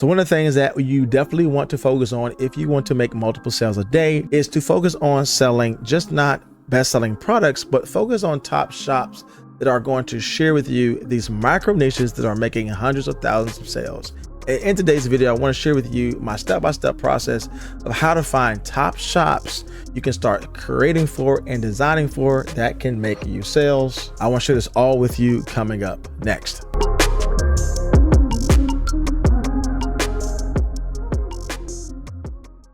So one of the things that you definitely want to focus on if you want to make multiple sales a day is to focus on selling just not best-selling products, but focus on top shops that are going to share with you these micro niches that are making hundreds of thousands of sales. In today's video, I want to share with you my step-by-step process of how to find top shops you can start creating for and designing for that can make you sales. I want to share this all with you coming up next.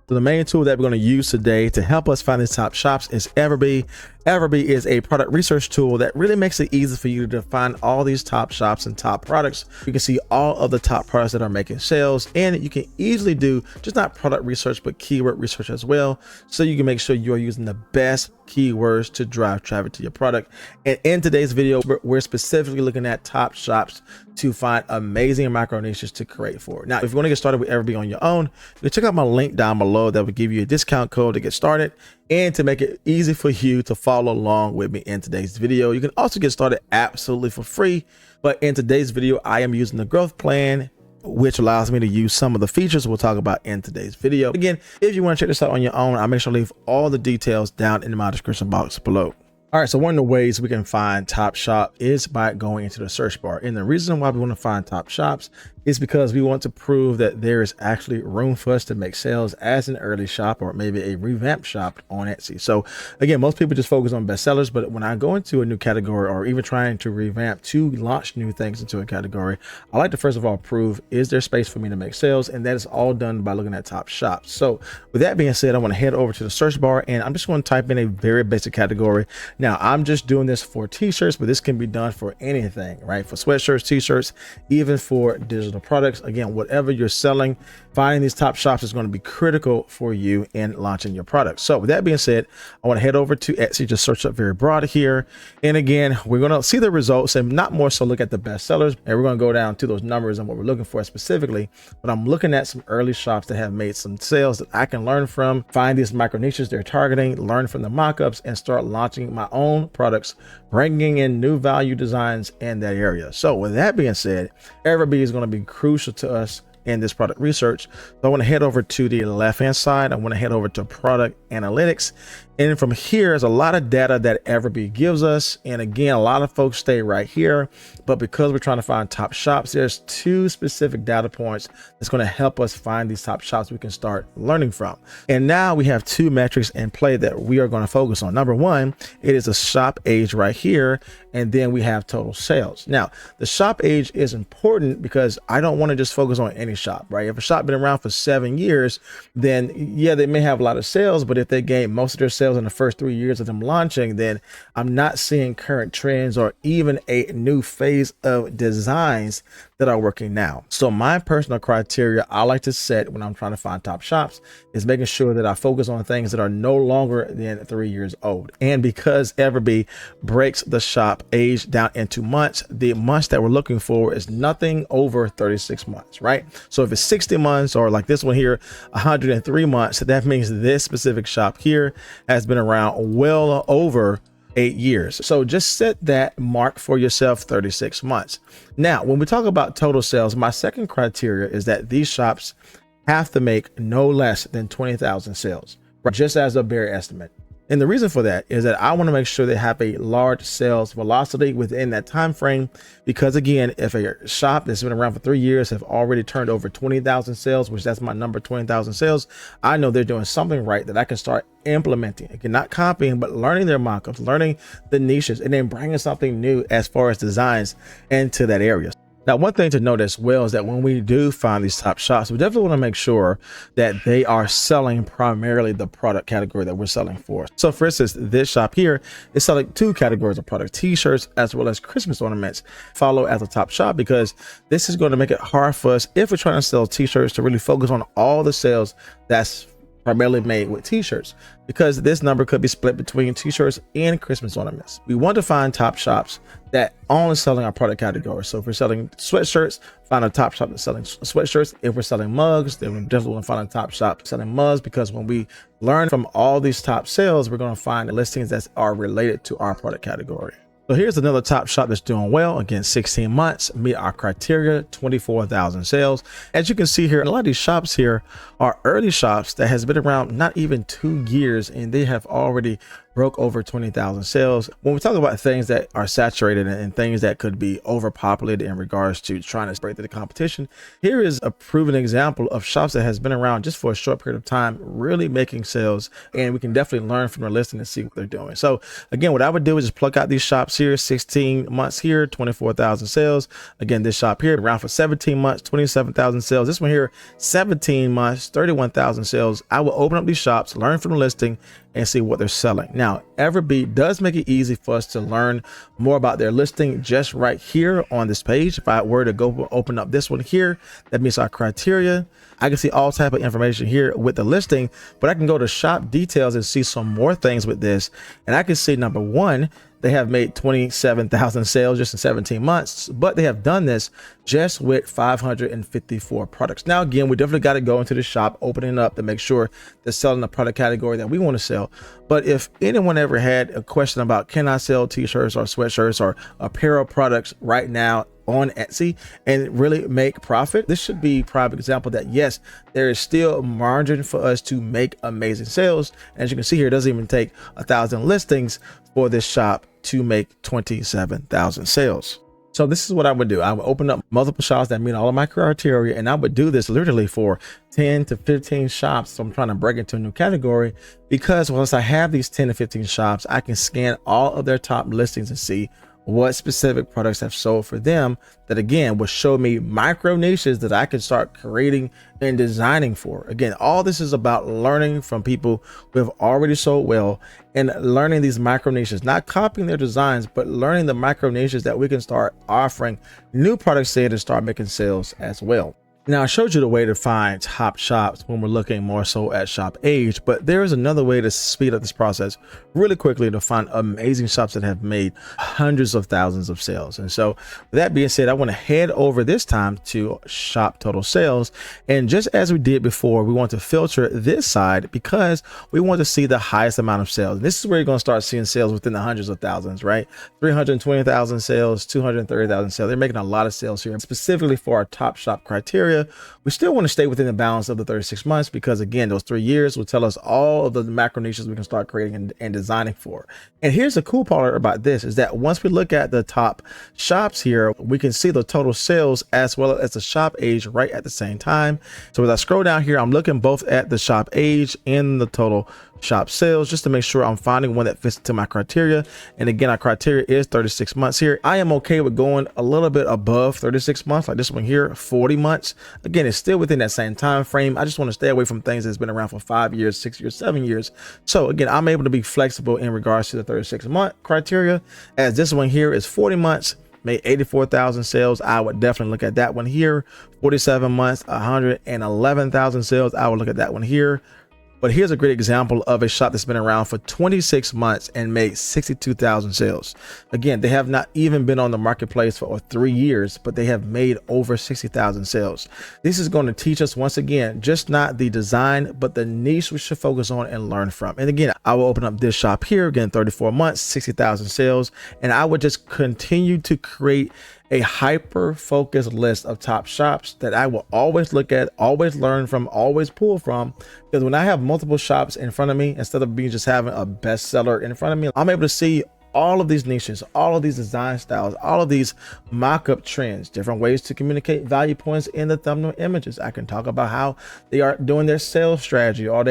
So the main tool that we're going to use today to help us find these top shops is Everbee. Everbee is a product research tool that really makes it easy for you to find all these top shops and top products. You can see all of the top products that are making sales, and you can easily do just not product research, but keyword research as well. So you can make sure you are using the best keywords to drive traffic to your product. And in today's video, we're specifically looking at top shops to find amazing micro niches to create for. Now, if you want to get started with Everbee on your own, you can check out my link down below that will give you a discount code to get started and to make it easy for you to follow along with me in today's video. You can also get started absolutely for free, but in today's video, I am using the growth plan, which allows me to use some of the features we'll talk about in today's video. Again, if you want to check this out on your own, I'll make sure to leave all the details down in my description box below. All right, so one of the ways we can find top shop is by going into the search bar. And the reason why we want to find top shops is because we want to prove that there is actually room for us to make sales as an early shop or maybe a revamped shop on Etsy. So again, most people just focus on bestsellers, but when I go into a new category or even trying to revamp to launch new things into a category, I like to first of all prove, is there space for me to make sales? And that is all done by looking at top shops. So with that being said, I want to head over to the search bar and I'm just going to type in a very basic category. Now I'm just doing this for t-shirts, but this can be done for anything, right? For sweatshirts, t-shirts, even for digital products. Again, whatever you're selling, finding these top shops is going to be critical for you in launching your product. So with that being said, I want to head over to Etsy, just search up very broad here. And again, we're going to see the results and not more so look at the best sellers. And we're going to go down to those numbers and what we're looking for specifically. But I'm looking at some early shops that have made some sales that I can learn from, find these micro niches they're targeting, learn from the mockups and start launching my own products, bringing in new value designs in that area. So with that being said, Everbee is going to be crucial to us in this product research. So I want to head over to the left-hand side. I want to head over to product analytics. And from here is a lot of data that Everbee gives us. And again, a lot of folks stay right here, but because we're trying to find top shops, there's two specific data points that's going to help us find these top shops we can start learning from. And now we have two metrics in play that we are going to focus on. Number one, it is a shop age right here. And then we have total sales. Now, the shop age is important because I don't want to just focus on any shop, right? If a shop been around for 7 years, then yeah, they may have a lot of sales, but if they gain most of their sales in the first 3 years of them launching, then I'm not seeing current trends or even a new phase of designs that are working now. So my personal criteria I like to set when I'm trying to find top shops is making sure that I focus on things that are no longer than 3 years old. And because Everbee breaks the shop age down into months, the months that we're looking for is nothing over 36 months, right? So if it's 60 months or like this one here, 103 months, that means this specific shop here has been around well over 8 years. So just set that mark for yourself, 36 months. Now, when we talk about total sales, my second criteria is that these shops have to make no less than 20,000 sales, right? Just as a bare estimate. And the reason for that is that I want to make sure they have a large sales velocity within that time frame, because again, if a shop that's been around for 3 years have already turned over 20,000 sales, which that's my number, 20,000 sales, I know they're doing something right that I can start implementing. Again, not copying, but learning their mockups, learning the niches, and then bringing something new as far as designs into that area. Now, one thing to note as well is that when we do find these top shops, we definitely want to make sure that they are selling primarily the product category that we're selling for. So for instance, this shop here is selling two categories of product, t-shirts as well as Christmas ornaments. Follow as a top shop because this is going to make it hard for us if we're trying to sell t-shirts to really focus on all the sales that's primarily made with t-shirts, because this number could be split between t-shirts and Christmas ornaments. We want to find top shops that only selling our product category. So if we're selling sweatshirts, find a top shop that's selling sweatshirts. If we're selling mugs, then we definitely want to find a top shop selling mugs, because when we learn from all these top sales, we're going to find listings that are related to our product category. So here's another top shop that's doing well. Again, 16 months, meet our criteria, 24,000 sales. As you can see here, a lot of these shops here are early shops that has been around not even 2 years, and they have already broke over 20,000 sales. When we talk about things that are saturated and things that could be overpopulated in regards to trying to break through the competition, here is a proven example of shops that has been around just for a short period of time, really making sales, and we can definitely learn from their listing and see what they're doing. So again, what I would do is just pluck out these shops here, 16 months here, 24,000 sales. Again, this shop here around for 17 months, 27,000 sales. This one here, 17 months, 31,000 sales. I will open up these shops, learn from the listing, and see what they're selling. Now, Everbee does make it easy for us to learn more about their listing just right here on this page. If I were to go open up this one here, that meets our criteria. I can see all type of information here with the listing, but I can go to shop details and see some more things with this. And I can see number one, they have made 27,000 sales just in 17 months, but they have done this just with 554 products. Now, again, we definitely got to go into the shop, opening up to make sure they're selling the product category that we want to sell. But if anyone ever had a question about, can I sell t-shirts or sweatshirts or apparel products right now on Etsy and really make profit, this should be a prime example that yes, there is still margin for us to make amazing sales. As you can see here, it doesn't even take 1,000 listings for this shop to make 27,000 sales. So this is what I would do. I would open up multiple shops that meet all of my criteria, and I would do this literally for 10 to 15 shops. So I'm trying to break into a new category, because once I have these 10 to 15 shops, I can scan all of their top listings and see what specific products have sold for them, that again will show me micro niches that I can start creating and designing for. Again, all this is about learning from people who have already sold well and learning these micro niches, not copying their designs, but learning the micro niches that we can start offering new products in and start making sales as well. Now, I showed you the way to find top shops when we're looking more so at shop age, but there is another way to speed up this process really quickly to find amazing shops that have made hundreds of thousands of sales. And so with that being said, I want to head over this time to shop total sales. And just as we did before, we want to filter this side because we want to see the highest amount of sales. This is where you're going to start seeing sales within the hundreds of thousands, right? 320,000 sales, 230,000 sales. They're making a lot of sales here, specifically for our top shop criteria. We still want to stay within the balance of the 36 months because again, those 3 years will tell us all of the macro niches we can start creating and designing for. And here's the cool part about this is that once we look at the top shops here, we can see the total sales as well as the shop age right at the same time. So as I scroll down here, I'm looking both at the shop age and the total shop sales just to make sure I'm finding one that fits into my criteria. And again, our criteria is 36 months here. I am okay with going a little bit above 36 months, like this one here, 40 months. Again, it's still within that same time frame. I just want to stay away from things that's been around for 5 years, 6 years, 7 years. So again, I'm able to be flexible in regards to the 36 month criteria, as this one here is 40 months, made 84,000 sales. I would definitely look at that one here. 47 months, 111,000 sales. I would look at that one here. But here's a great example of a shop that's been around for 26 months and made 62,000 sales. Again, they have not even been on the marketplace for 3 years, but they have made over 60,000 sales. This is going to teach us once again, just not the design, but the niche we should focus on and learn from. And again, I will open up this shop here, again, 34 months, 60,000 sales. And I would just continue to create a hyper focused list of top shops that I will always look at, always learn from, always pull from. Because when I have multiple shops in front of me, instead of being just having a bestseller in front of me, I'm able to see all of these niches, all of these design styles, all of these mock-up trends, different ways to communicate value points in the thumbnail images. I can talk about how they are doing their sales strategy or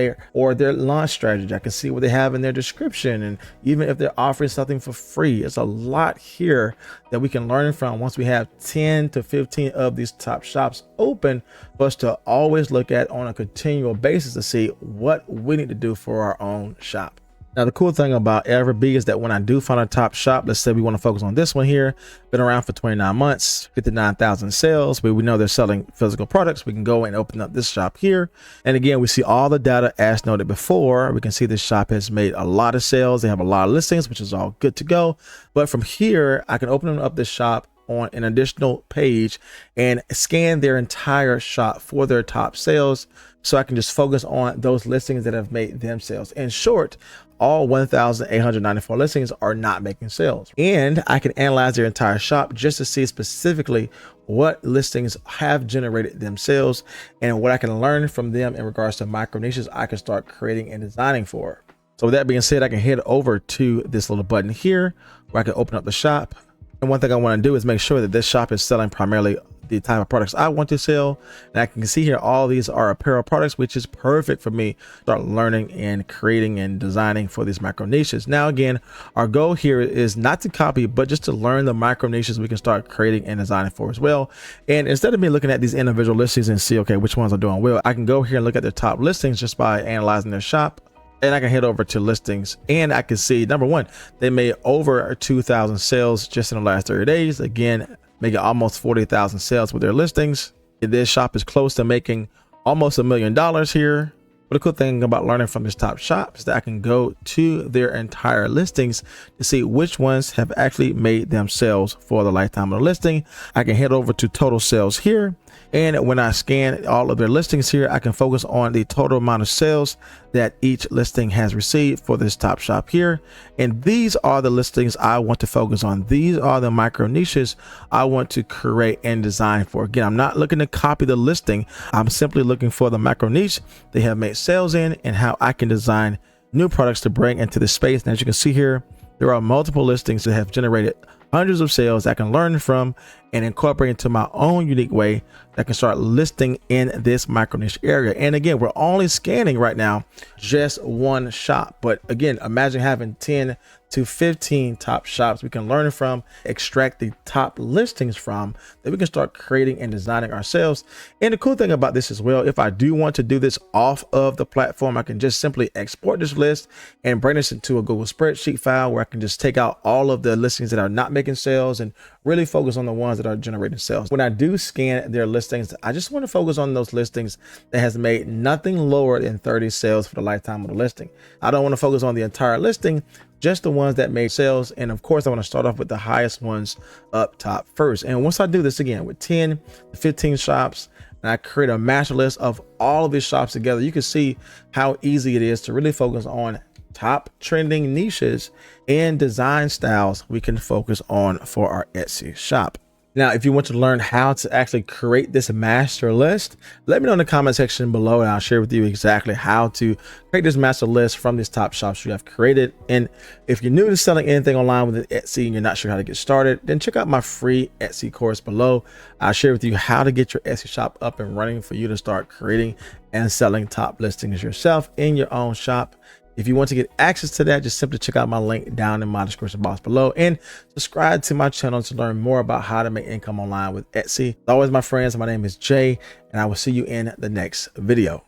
their launch strategy. I can see what they have in their description, and even if they're offering something for free. It's a lot here that we can learn from once we have 10 to 15 of these top shops open for us to always look at on a continual basis to see what we need to do for our own shop. Now, the cool thing about Everbee is that when I do find a top shop, let's say we want to focus on this one here, been around for 29 months, 59,000 sales, but we know they're selling physical products. We can go and open up this shop here. And again, we see all the data as noted before. We can see this shop has made a lot of sales. They have a lot of listings, which is all good to go. But from here, I can open up this shop on an additional page and scan their entire shop for their top sales, so I can just focus on those listings that have made them sales. In short, all 1,894 listings are not making sales, and I can analyze their entire shop just to see specifically what listings have generated themselves and what I can learn from them in regards to micro niches I can start creating and designing for. So with that being said, I can head over to this little button here where I can open up the shop. And one thing I want to do is make sure that this shop is selling primarily the type of products I want to sell. And I can see here all these are apparel products, which is perfect for me to start learning and creating and designing for these micro niches. Now again, our goal here is not to copy, but just to learn the micro niches we can start creating and designing for as well. And instead of me looking at these individual listings and see, okay, which ones are doing well, I can go here and look at their top listings just by analyzing their shop. And I can head over to listings and I can see, number one, they made over 2,000 sales just in the last 30 days. Again, making almost 40,000 sales with their listings. This shop is close to making almost $1 million here. But the cool thing about learning from this top shop is that I can go to their entire listings to see which ones have actually made them sales for the lifetime of the listing. I can head over to total sales here. And when I scan all of their listings here, I can focus on the total amount of sales that each listing has received for this top shop here. And these are the listings I want to focus on. These are the micro niches I want to create and design for. Again, I'm not looking to copy the listing. I'm simply looking for the micro niche they have made sales in and how I can design new products to bring into the space. And as you can see here, there are multiple listings that have generated hundreds of sales I can learn from and incorporate into my own unique way that can start listing in this micro niche area. And again, we're only scanning right now just one shop, but again, imagine having 10 to 15 top shops we can learn from, extract the top listings from, that we can start creating and designing ourselves. And the cool thing about this as well, if I do want to do this off of the platform, I can just simply export this list and bring this into a Google spreadsheet file where I can just take out all of the listings that are not making sales and really focus on the ones that are generating sales. When I do scan their listings, I just want to focus on those listings that has made nothing lower than 30 sales for the lifetime of the listing. I don't want to focus on the entire listing, just the ones that made sales. And of course, I want to start off with the highest ones up top first. And once I do this again with 10 to 15 shops, and I create a master list of all of these shops together, you can see how easy it is to really focus on top trending niches and design styles we can focus on for our Etsy shop. Now, if you want to learn how to actually create this master list, let me know in the comment section below and I'll share with you exactly how to create this master list from these top shops you have created. And if you're new to selling anything online with Etsy and you're not sure how to get started, then check out my free Etsy course below. I'll share with you how to get your Etsy shop up and running for you to start creating and selling top listings yourself in your own shop. If you want to get access to that, just simply check out my link down in my description box below and subscribe to my channel to learn more about how to make income online with Etsy. As always, my friends, my name is Jay, and I will see you in the next video.